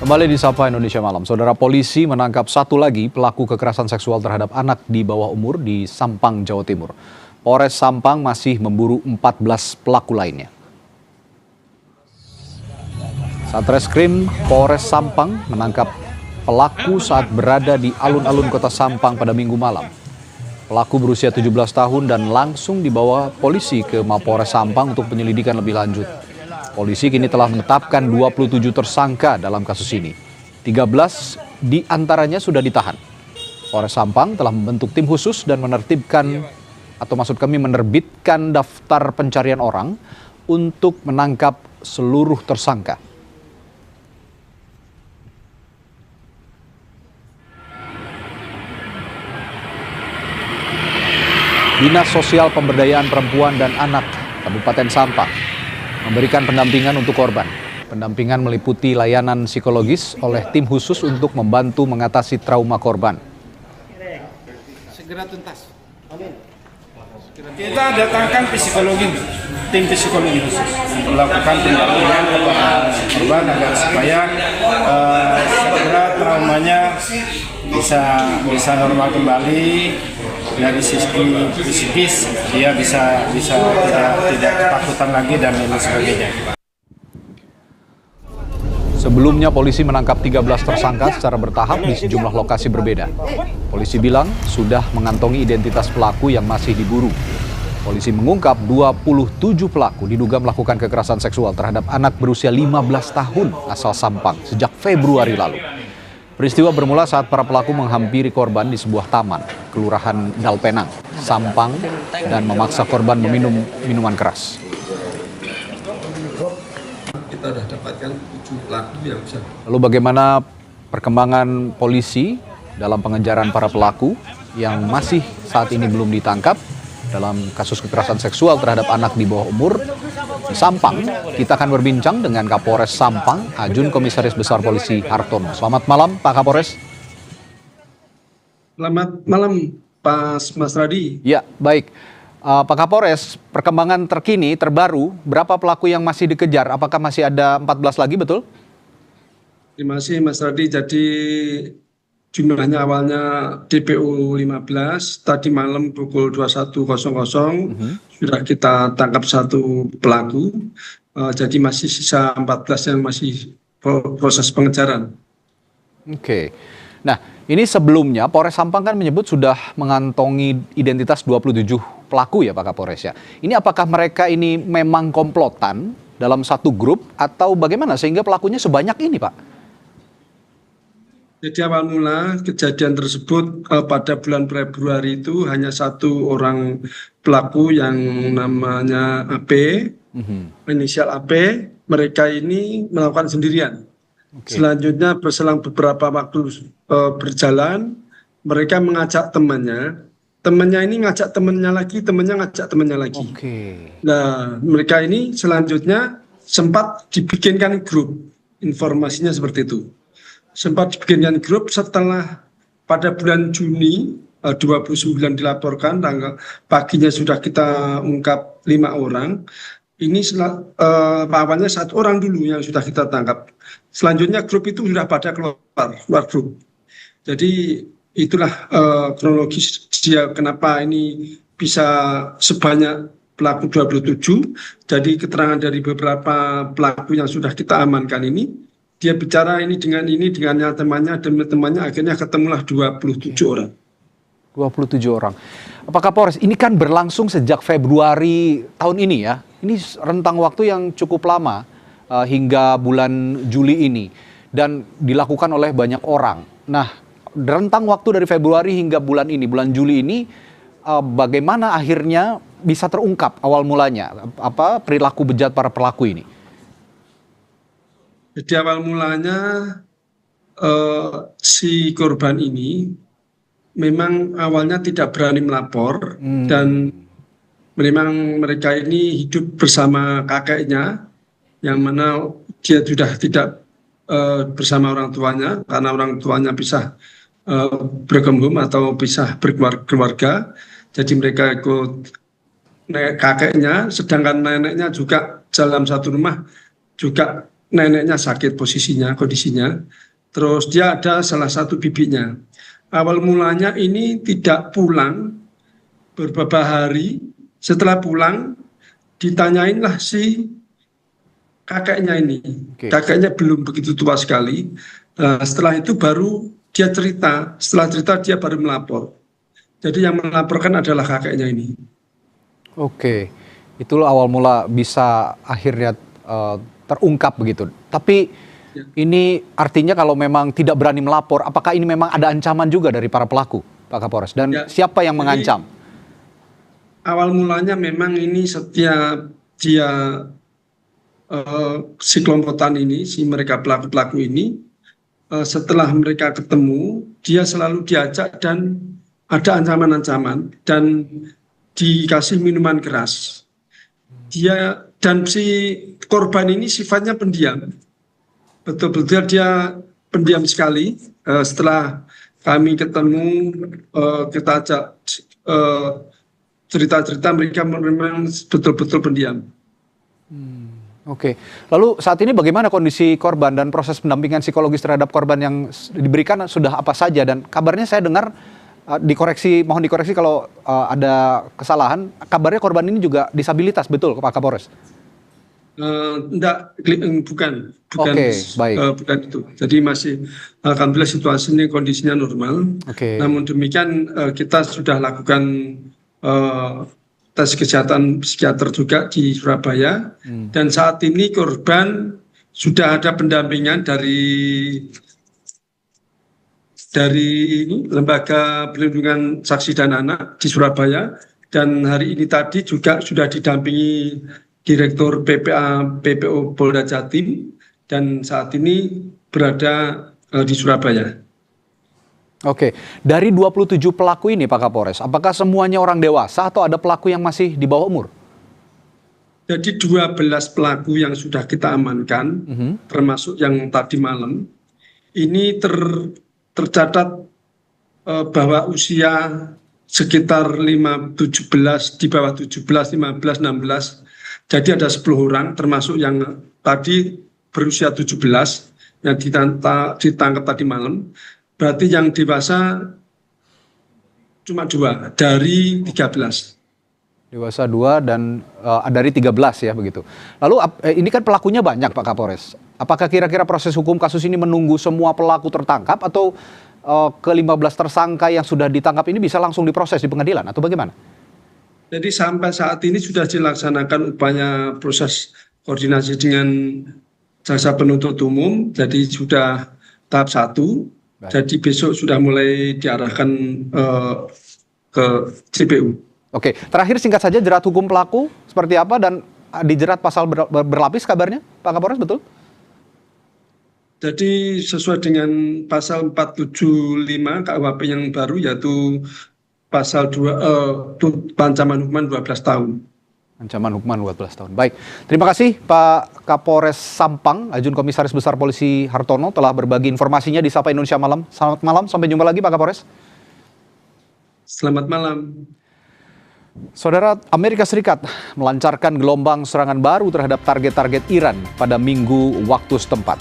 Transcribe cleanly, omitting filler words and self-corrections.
Kembali di Sapa Indonesia Malam, Saudara, polisi menangkap satu lagi pelaku kekerasan seksual terhadap anak di bawah umur di Sampang, Jawa Timur. Polres Sampang masih memburu 14 pelaku lainnya. Satreskrim Polres Sampang menangkap pelaku saat berada di alun-alun kota Sampang pada Minggu malam. Pelaku berusia 17 tahun dan langsung dibawa polisi ke Mapolres Sampang untuk penyelidikan lebih lanjut. Polisi kini telah menetapkan 27 tersangka dalam kasus ini. 13 diantaranya sudah ditahan. Polres Sampang telah membentuk tim khusus dan menerbitkan daftar pencarian orang untuk menangkap seluruh tersangka. Dinas Sosial Pemberdayaan Perempuan dan Anak Kabupaten Sampang memberikan pendampingan untuk korban. Pendampingan meliputi layanan psikologis oleh tim khusus untuk membantu mengatasi trauma korban. Segera tuntas. Kita datangkan tim psikologi khusus untuk melakukan pendampingan kepada korban agar supaya segera traumanya bisa normal kembali. Dari sisi psikis dia bisa tidak ketakutan lagi dan lain sebagainya. Sebelumnya polisi menangkap 13 tersangka secara bertahap di sejumlah lokasi berbeda. Polisi bilang sudah mengantongi identitas pelaku yang masih diburu. Polisi mengungkap 27 pelaku diduga melakukan kekerasan seksual terhadap anak berusia 15 tahun asal Sampang sejak Februari lalu. Peristiwa bermula saat para pelaku menghampiri korban di sebuah taman, Kelurahan Dalpenang, Sampang, dan memaksa korban meminum minuman keras. Kita sudah dapatkan 7 pelaku yang bisa. Lalu bagaimana perkembangan polisi dalam pengejaran para pelaku yang masih saat ini belum ditangkap dalam kasus kekerasan seksual terhadap anak di bawah umur di Sampang? Kita akan berbincang dengan Kapolres Sampang, Ajun Komisaris Besar Polisi Hartono. Selamat malam, Pak Kapolres. Selamat malam, Pak Mas Radi. Ya, baik. Pak Kapolres, perkembangan terkini terbaru, berapa pelaku yang masih dikejar? Apakah masih ada 14 lagi, betul? Terima kasih, Mas Radi. Jadi jumlahnya awalnya DPO 15, tadi malam pukul 21.00 sudah kita tangkap satu pelaku, jadi masih sisa 14 yang masih proses pengejaran. Oke. Nah, ini sebelumnya Polres Sampang kan menyebut sudah mengantongi identitas 27 pelaku ya Pak Kapolres ya. Ini apakah mereka ini memang komplotan dalam satu grup atau bagaimana sehingga pelakunya sebanyak ini Pak? Jadi awal mula kejadian tersebut pada bulan Februari itu hanya satu orang pelaku yang namanya AP, inisial AP, mereka ini melakukan sendirian. Okay. Selanjutnya berselang beberapa waktu berjalan, mereka mengajak temannya ini ngajak temannya lagi, temannya ngajak temannya lagi. Okay. Nah, mereka ini selanjutnya sempat dibikinkan grup, informasinya seperti itu. Sempat dibikinkan grup setelah pada bulan Juni 29 dilaporkan, tanggal paginya sudah kita ungkap 5 orang. Ini awalnya 1 orang dulu yang sudah kita tangkap. Selanjutnya grup itu sudah pada keluar grup. Jadi itulah kronologis dia kenapa ini bisa sebanyak pelaku 27. Jadi keterangan dari beberapa pelaku yang sudah kita amankan ini, dia bicara ini dengan temannya, dan temannya akhirnya ketemulah 27 orang. 27 orang. Apakah Polres, ini kan berlangsung sejak Februari tahun ini ya. Ini rentang waktu yang cukup lama hingga bulan Juli ini. Dan dilakukan oleh banyak orang. Nah, rentang waktu dari Februari hingga bulan Juli ini, bagaimana akhirnya bisa terungkap awal mulanya? Apa perilaku bejat para pelaku ini? Jadi awal mulanya si korban ini memang awalnya tidak berani melapor dan memang mereka ini hidup bersama kakeknya yang mana dia sudah tidak bersama orang tuanya karena orang tuanya pisah berkembang atau pisah berkeluarga. Jadi mereka ikut kakeknya, sedangkan neneknya juga dalam satu rumah juga neneknya sakit posisinya, kondisinya. Terus dia ada salah satu bibinya. Awal mulanya ini tidak pulang beberapa hari. Setelah pulang, ditanyainlah si kakeknya ini. Oke. Kakeknya belum begitu tua sekali. Setelah itu baru dia cerita. Setelah cerita dia baru melapor. Jadi yang melaporkan adalah kakeknya ini. Oke, itulah awal mula bisa akhirnya terungkap begitu. Tapi ini artinya kalau memang tidak berani melapor, apakah ini memang ada ancaman juga dari para pelaku, Pak Kapolres? Dan siapa yang mengancam? Awal mulanya memang ini setiap dia si kelompokan ini, si mereka pelaku-pelaku ini, setelah mereka ketemu, dia selalu diajak dan ada ancaman-ancaman dan dikasih minuman keras. Dia dan si korban ini sifatnya pendiam. Betul-betul dia pendiam sekali. Setelah kami ketemu, kita ajak cerita-cerita, mereka memang betul-betul pendiam. Oke, lalu saat ini bagaimana kondisi korban dan proses pendampingan psikologis terhadap korban yang diberikan sudah apa saja? Dan kabarnya saya dengar mohon dikoreksi kalau ada kesalahan, kabarnya korban ini juga disabilitas, betul Pak Kapolres? Enggak, bukan Oke, baik. Bukan itu. Jadi masih alhamdulillah situasinya kondisinya normal. Oke. Namun demikian kita sudah lakukan tes kesehatan psikiater juga di Surabaya dan saat ini korban sudah ada pendampingan dari ini, Lembaga Perlindungan Saksi dan Anak di Surabaya, dan hari ini tadi juga sudah didampingi Direktur PPO Polda Jatim dan saat ini berada di Surabaya. Oke, dari 27 pelaku ini Pak Kapolres, apakah semuanya orang dewasa atau ada pelaku yang masih di bawah umur? Jadi 12 pelaku yang sudah kita amankan, termasuk yang tadi malam, ini tercatat bahwa usia sekitar 17 di bawah 17, 15, 16. Jadi ada 10 orang, termasuk yang tadi berusia 17 yang ditangkap tadi malam. Berarti yang dewasa cuma 2 dari 13. Dewasa 2 dan dari 13 ya begitu. Lalu ini kan pelakunya banyak Pak Kapolres. Apakah kira-kira proses hukum kasus ini menunggu semua pelaku tertangkap atau ke-15 tersangka yang sudah ditangkap ini bisa langsung diproses di pengadilan atau bagaimana? Jadi sampai saat ini sudah dilaksanakan upaya proses koordinasi dengan jaksa penuntut umum. Jadi sudah tahap 1. Jadi besok sudah mulai diarahkan ke CPU. Oke, terakhir singkat saja jerat hukum pelaku seperti apa dan dijerat pasal berlapis kabarnya Pak Kapolres, betul? Jadi sesuai dengan pasal 475 KUHP yang baru yaitu pasal ancaman hukuman 12 tahun. Ancaman hukuman 12 tahun. Baik, terima kasih Pak Kapolres Sampang, Ajun Komisaris Besar Polisi Hartono telah berbagi informasinya di Sapa Indonesia Malam. Selamat malam, sampai jumpa lagi Pak Kapolres. Selamat malam. Saudara, Amerika Serikat melancarkan gelombang serangan baru terhadap target-target Iran pada Minggu waktu setempat.